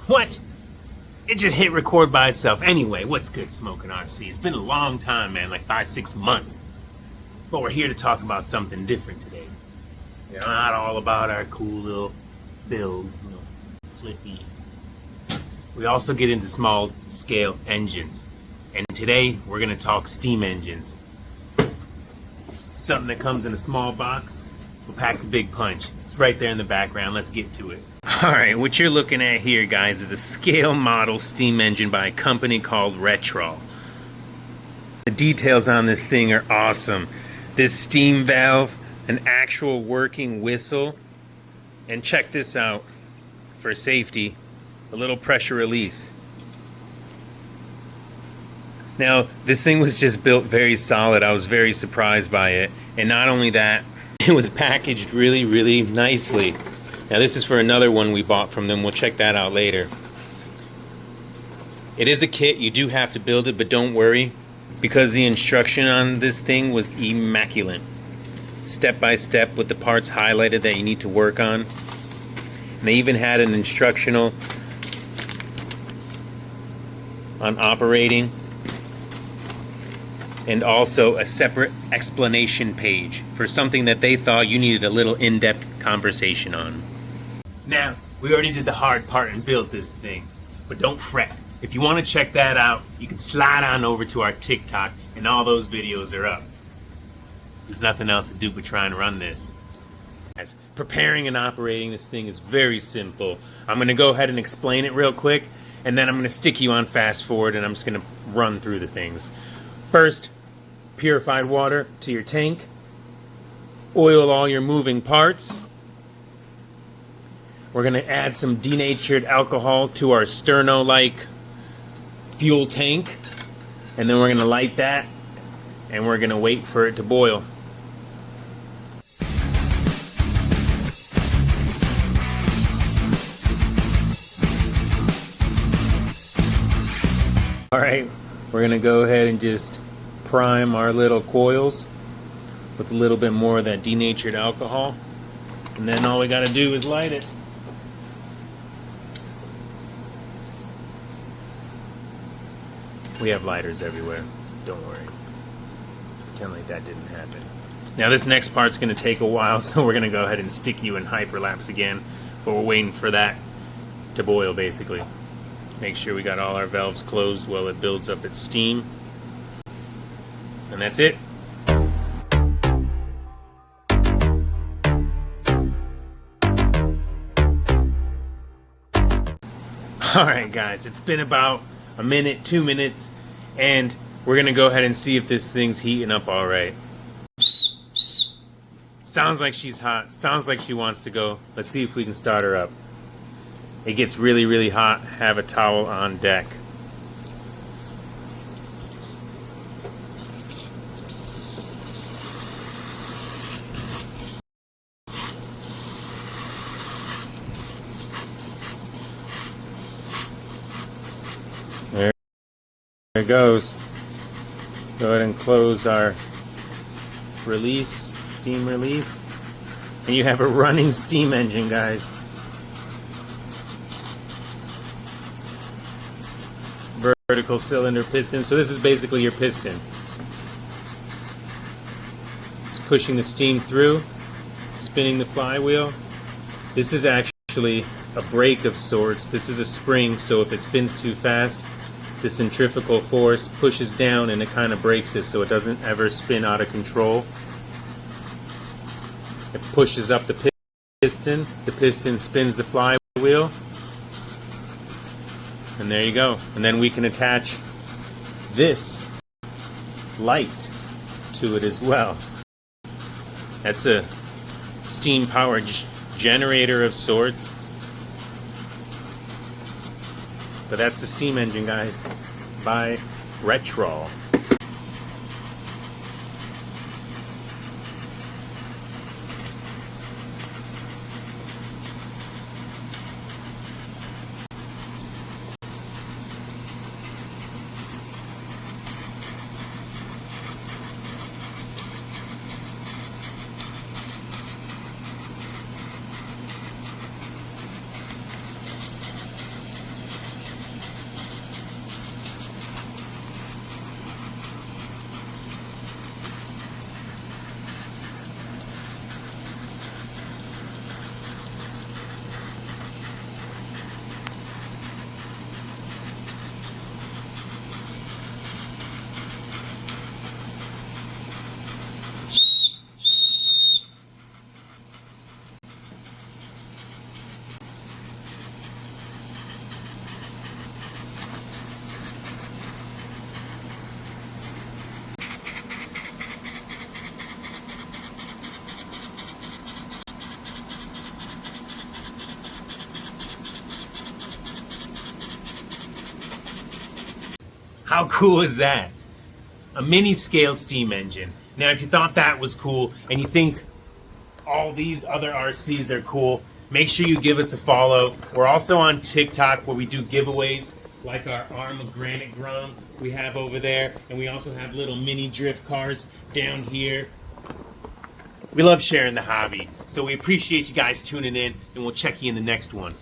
What? It just hit record by itself. Anyway, what's good, Smokin RC? It's been a long time, man, like 5-6 months. But we're here to talk about something different today. You know, not all about our cool little builds, you know, flippy. We also get into small scale engines. And today, we're gonna talk steam engines. Something that comes in a small box, but packs a big punch. It's right there in the background. Let's get to it. Alright, what you're looking at here, guys, is a scale model steam engine by a company called Retrol. The details on this thing are awesome. This steam valve, an actual working whistle, and check this out, for safety, a little pressure release. Now, this thing was just built very solid. I was very surprised by it. And not only that, it was packaged really, really nicely. Now this is for another one we bought from them. We'll check that out later. It is a kit. You do have to build it, but don't worry, because the instruction on this thing was immaculate. Step by step with the parts highlighted that you need to work on. And they even had an instructional on operating, and also a separate explanation page for something that they thought you needed a little in-depth conversation on. Now, we already did the hard part and built this thing, but don't fret. If you want to check that out, you can slide on over to our TikTok, and all those videos are up. There's nothing else to do but try and run this. As preparing and operating this thing is very simple. I'm going to go ahead and explain it real quick, and then I'm going to stick you on fast forward, and I'm just going to run through the things. First, purified water to your tank. Oil all your moving parts. We're going to add some denatured alcohol to our sterno-like fuel tank. And then we're going to light that, and we're going to wait for it to boil. Alright, we're going to go ahead and just prime our little coils with a little bit more of that denatured alcohol. And then all we got to do is light it. We have lighters everywhere. Don't worry. Pretend like that didn't happen. Now this next part's going to take a while, so we're going to go ahead and stick you in hyperlapse again. But we're waiting for that to boil, basically. Make sure we got all our valves closed while it builds up its steam. And that's it. Alright guys, it's been about a minute, 2 minutes, and we're gonna go ahead and see if this thing's heating up alright. Sounds like she's hot, sounds like she wants to go. Let's see if we can start her up. It gets really, really hot. Have a towel on deck. There it goes. Go ahead and close our release, steam release. And you have a running steam engine, guys. Vertical cylinder piston. So this is basically your piston. It's pushing the steam through, spinning the flywheel. This is actually a brake of sorts. This is a spring, so if it spins too fast, the centrifugal force pushes down and it kind of brakes it so it doesn't ever spin out of control. It pushes up the piston spins the flywheel, and there you go. And then we can attach this light to it as well. That's a steam powered generator of sorts. But that's the steam engine, guys, by Retrol. How cool is that? A mini scale steam engine. Now, if you thought that was cool and you think all these other RCs are cool, make sure you give us a follow. We're also on TikTok where we do giveaways like our arm of granite grum we have over there, and we also have little mini drift cars down here. We love sharing the hobby, so we appreciate you guys tuning in, and we'll check you in the next one.